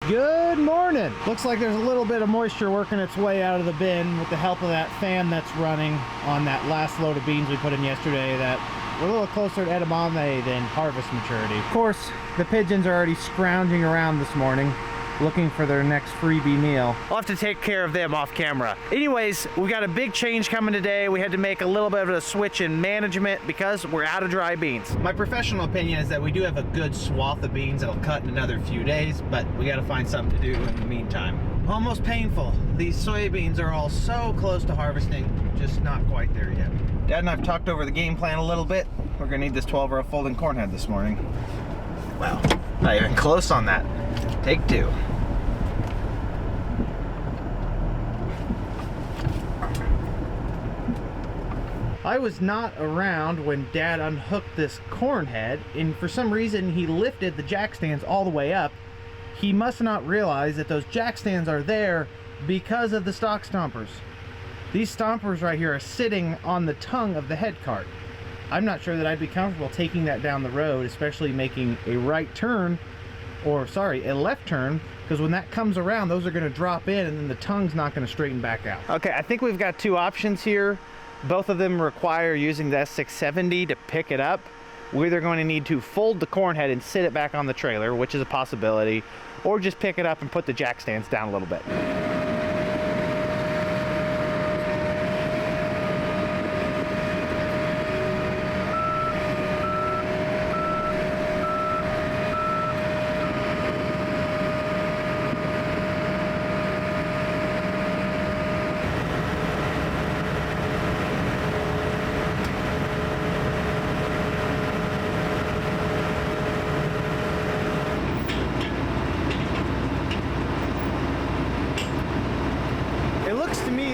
Good morning. Looks like there's a little bit of moisture working its way out of the bin with the help of that fan that's running on that last load of beans we put in yesterday that were a little closer to edamame than harvest maturity. Of course, the pigeons are already scrounging around this morning looking for their next freebie meal. I'll have to take care of them off camera. Anyways, we got a big change coming today. We had to make a little bit of a switch in management because we're out of dry beans. My professional opinion is that we do have a good swath of beans that'll cut in another few days, but we got to find something to do in the meantime. Almost painful. These soybeans are all so close to harvesting, just not quite there yet. Dad and I've talked over the game plan a little bit. We're gonna need this 12-row folding corn head this morning. Well, not even close on that. Take two. I was not around when Dad unhooked this corn head, and for some reason he lifted the jack stands all the way up. He must not realize that those jack stands are there because of the stock stompers. These stompers right here are sitting on the tongue of the head cart. I'm not sure that I'd be comfortable taking that down the road, especially making a right turn, or sorry, a left turn, because when that comes around, those are going to drop in and then the tongue's not going to straighten back out. Okay, I think we've got two options here. Both of them require using the S670 to pick it up. We're either going to need to fold the corn head and sit it back on the trailer, which is a possibility, or just pick it up and put the jack stands down a little bit.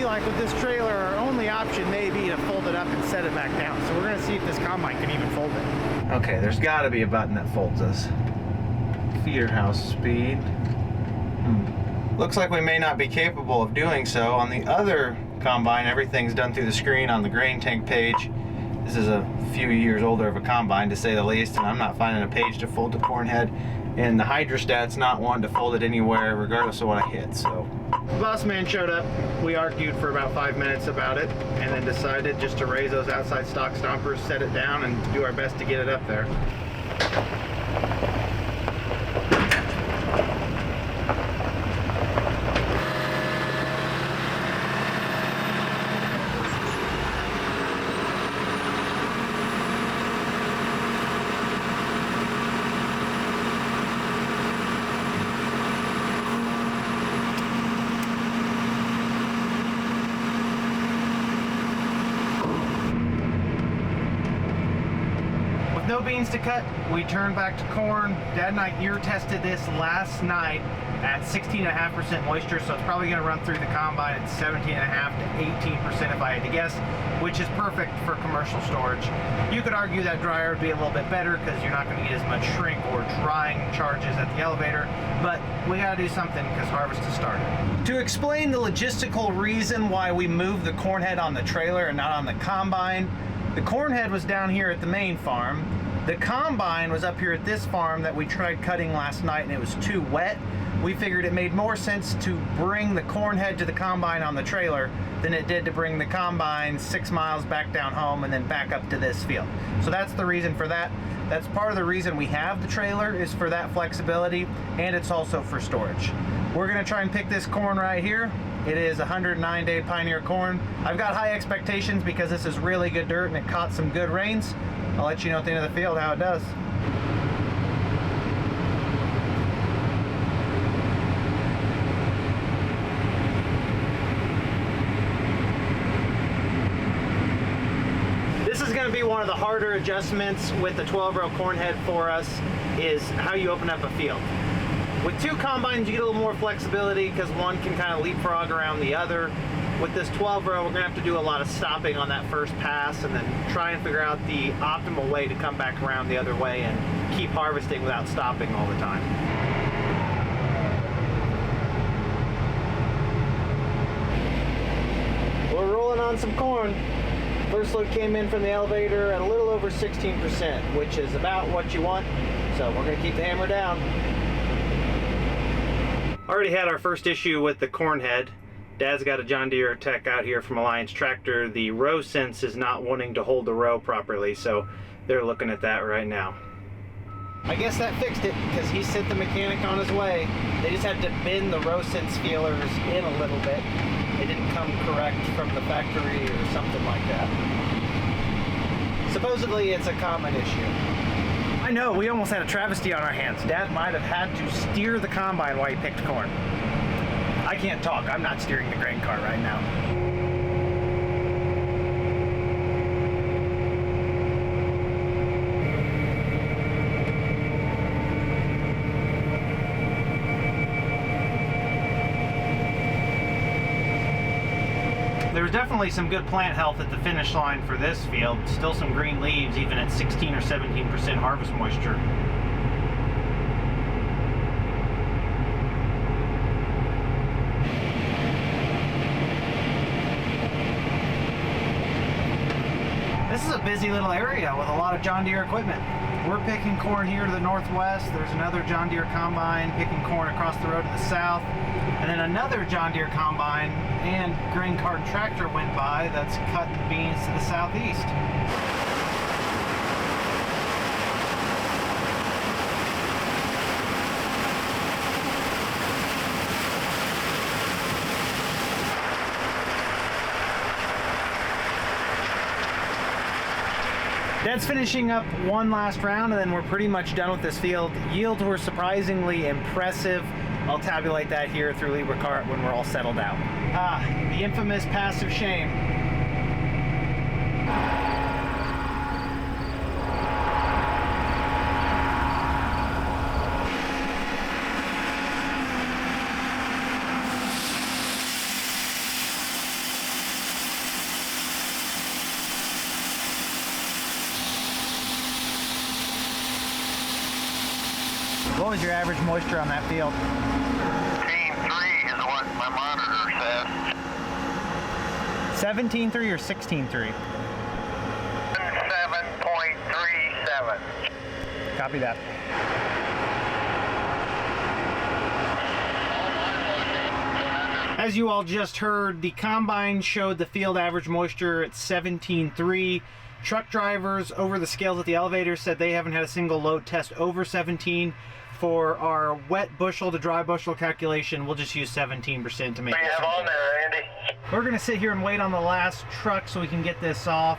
Like with this trailer, our only option may be to fold it up and set it back down. So we're gonna see if this combine can even fold it. Okay, there's gotta be a button that folds us. Feeder house speed. Looks like we may not be capable of doing so. On the other combine, everything's done through the screen on the grain tank page. This is a few years older of a combine, to say the least, and I'm not finding a page to fold the corn head. And the hydrostat's not one to fold it anywhere, regardless of what I hit, so. Boss man showed up. We argued for about 5 minutes about it, and then decided just to raise those outside stock stompers, set it down, and do our best to get it up there. No beans to cut, we turn back to corn. Dad and I ear tested this last night at 16.5% moisture, so it's probably going to run through the combine at 17.5 to 18% if I had to guess, which is perfect for commercial storage. You could argue that dryer would be a little bit better because you're not going to get as much shrink or drying charges at the elevator, but we got to do something because harvest has started. To explain the logistical reason why we moved the corn head on the trailer and not on the combine, the corn head was down here at the main farm. The combine was up here at this farm that we tried cutting last night and it was too wet. We figured it made more sense to bring the corn head to the combine on the trailer than it did to bring the combine 6 miles back down home and then back up to this field. So that's the reason for that. That's part of the reason we have the trailer, is for that flexibility, and it's also for storage. We're gonna try and pick this corn right here. It is 109-day Pioneer corn. I've got high expectations because this is really good dirt and it caught some good rains. I'll let you know at the end of the field how it does. This is going to be one of the harder adjustments with the 12-row corn head for us, is how you open up a field. With two combines, you get a little more flexibility because one can kind of leapfrog around the other. With this 12-row, we're going to have to do a lot of stopping on that first pass and then try and figure out the optimal way to come back around the other way and keep harvesting without stopping all the time. We're rolling on some corn. First load came in from the elevator at a little over 16%, which is about what you want. So we're going to keep the hammer down. Already had our first issue with the corn head. Dad's got a John Deere tech out here from Alliance Tractor. The row sense is not wanting to hold the row properly, so they're looking at that right now. I guess that fixed it because he sent the mechanic on his way. They just had to bend the row sense feelers in a little bit. They didn't come correct from the factory or something like that. Supposedly it's a common issue. I know, we almost had a travesty on our hands. Dad might have had to steer the combine while he picked corn. I can't talk, I'm not steering the grain cart right now. There was definitely some good plant health at the finish line for this field. Still some green leaves, even at 16 or 17% harvest moisture. This is a busy little area with a lot of John Deere equipment. We're picking corn here to the northwest. There's another John Deere combine picking corn across the road to the south. And then another John Deere combine and grain cart tractor went by that's cutting beans to the southeast. Dad's finishing up one last round and then we're pretty much done with this field. Yields were surprisingly impressive. I'll tabulate that here through Libra Cart when we're all settled out. The infamous passive shame. What was your average moisture on that field? 17.3 is what my monitor says. 17.3 or 16.3? 7.37. Copy that. As you all just heard, the combine showed the field average moisture at 17.3. Truck drivers over the scales at the elevator said they haven't had a single load test over 17. For our wet bushel to dry bushel calculation, we'll just use 17% to make it. What do you have on there, Andy? We're gonna sit here and wait on the last truck so we can get this off.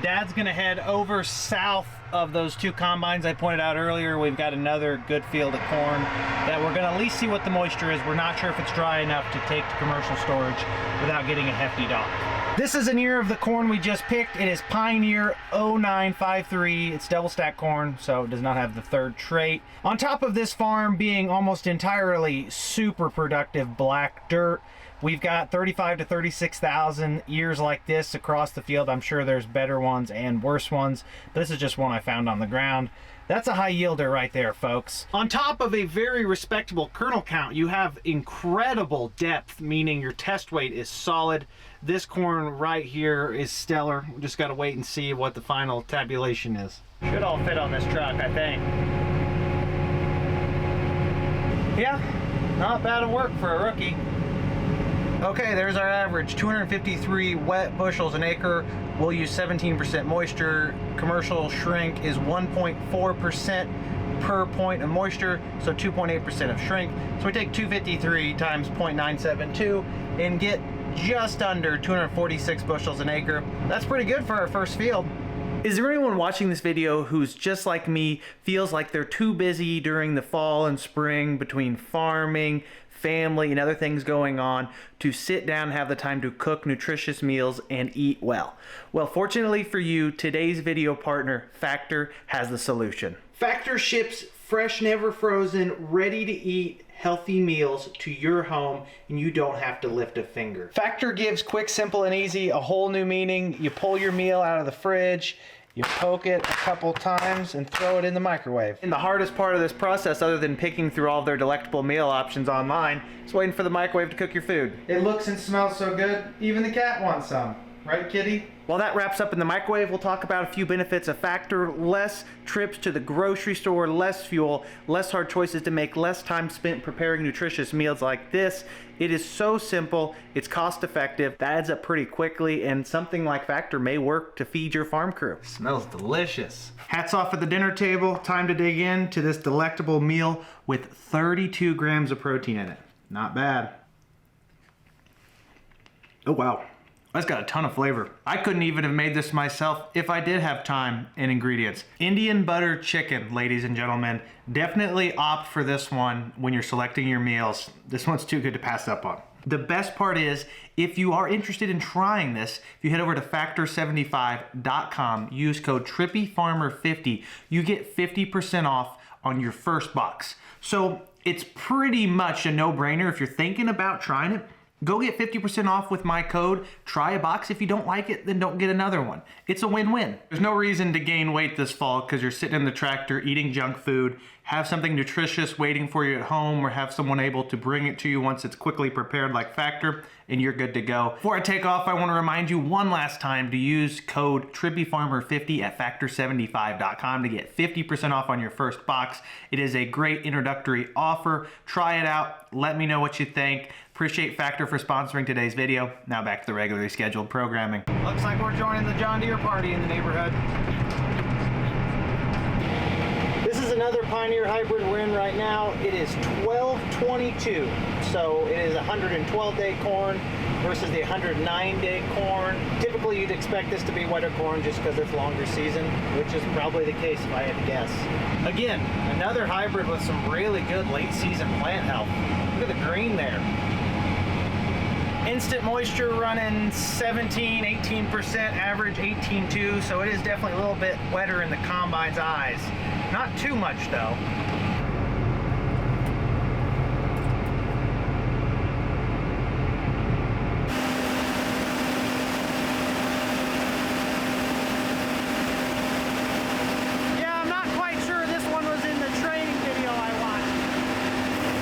Dad's gonna head over south of those two combines I pointed out earlier. We've got another good field of corn that we're gonna at least see what the moisture is. We're not sure if it's dry enough to take to commercial storage without getting a hefty dock. This is an ear of the corn we just picked. It is Pioneer 0953. It's double stack corn, so it does not have the third trait. On top of this farm being almost entirely super productive black dirt, we've got 35 to 36,000 ears like this across the field. I'm sure there's better ones and worse ones, but this is just one I found on the ground. That's a high yielder right there, folks. On top of a very respectable kernel count, you have incredible depth, meaning your test weight is solid. This corn right here is stellar. We just gotta wait and see what the final tabulation is. Should all fit on this truck, I think. Yeah, not bad of work for a rookie. Okay, there's our average, 253 wet bushels an acre. We'll use 17% moisture. Commercial shrink is 1.4% per point of moisture, so 2.8% of shrink. So we take 253 times 0.972 and get just under 246 bushels an acre. That's pretty good for our first field. Is there anyone watching this video who's just like me, feels like they're too busy during the fall and spring between farming, family, and other things going on to sit down and have the time to cook nutritious meals and eat well? Well, fortunately for you, today's video partner, Factor, has the solution. Factor ships fresh, never frozen, ready to eat healthy meals to your home, and you don't have to lift a finger. Factor gives quick, simple, and easy a whole new meaning. You pull your meal out of the fridge, you poke it a couple times and throw it in the microwave. And the hardest part of this process, other than picking through all of their delectable meal options online, is waiting for the microwave to cook your food. It looks and smells so good, even the cat wants some. Right, kitty? Well, that wraps up in the microwave. We'll talk about a few benefits of Factor. Less trips to the grocery store, less fuel, less hard choices to make, less time spent preparing nutritious meals like this. It is so simple. It's cost effective. That adds up pretty quickly, and something like Factor may work to feed your farm crew. Smells delicious. Hats off at the dinner table. Time to dig into this delectable meal with 32 grams of protein in it. Not bad. Oh, wow. That's got a ton of flavor. I couldn't even have made this myself if I did have time and ingredients. Indian butter chicken, ladies and gentlemen. Definitely opt for this one when you're selecting your meals. This one's too good to pass up on. The best part is, if you are interested in trying this, if you head over to factor75.com, use code TrippyFarmer50, you get 50% off on your first box. So it's pretty much a no-brainer. If you're thinking about trying it, go get 50% off with my code. Try a box. If you don't like it, then don't get another one. It's a win-win. There's no reason to gain weight this fall because you're sitting in the tractor eating junk food. Have something nutritious waiting for you at home, or have someone able to bring it to you once it's quickly prepared like Factor, and you're good to go. Before I take off, I want to remind you one last time to use code TrippyFarmer50 at factor75.com to get 50% off on your first box. It is a great introductory offer. Try it out. Let me know what you think. Appreciate Factor for sponsoring today's video. Now back to the regularly scheduled programming. Looks like we're joining the John Deere party in the neighborhood. This is another Pioneer hybrid we're in right now. It is 1222, so it is 112-day corn versus the 109-day corn. Typically you'd expect this to be wetter corn just because it's longer season, which is probably the case if I had to guess. Again, another hybrid with some really good late season plant health. Look at the green there. Instant moisture running 17, 18%, average 18.2, so it is definitely a little bit wetter in the combine's eyes. Not too much though. Yeah, I'm not quite sure this one was in the training video I watched.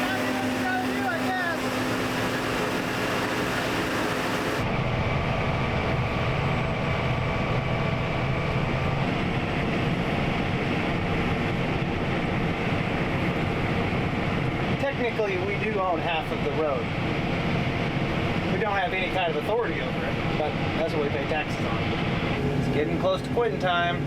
Gotta do what you gotta do, I guess. Technically, we do own half of the road. We don't have any kind of authority over it, but that's what we pay taxes on. It's getting close to quitting time.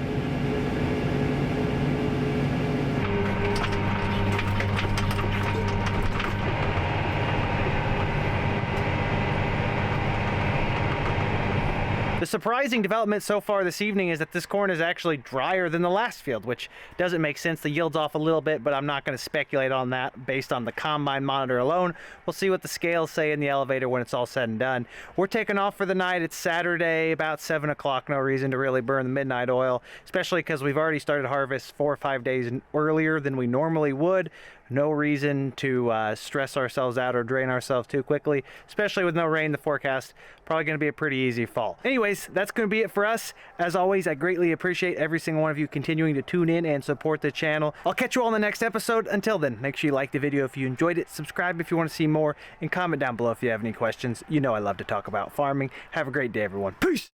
The surprising development so far this evening is that this corn is actually drier than the last field, which doesn't make sense. The yield's off a little bit, but I'm not going to speculate on that based on the combine monitor alone. We'll see what the scales say in the elevator when it's all said and done. We're taking off for the night. It's Saturday, about 7 o'clock. No reason to really burn the midnight oil, especially because we've already started harvest 4 or 5 days earlier than we normally would. No reason to stress ourselves out or drain ourselves too quickly, especially with no rain in the forecast. Probably going to be a pretty easy fall. Anyways, that's going to be it for us. As always, I greatly appreciate every single one of you continuing to tune in and support the channel. I'll catch you all in the next episode. Until then, make sure you like the video if you enjoyed it, subscribe if you want to see more, and comment down below if you have any questions. You know I love to talk about farming. Have a great day, everyone. Peace!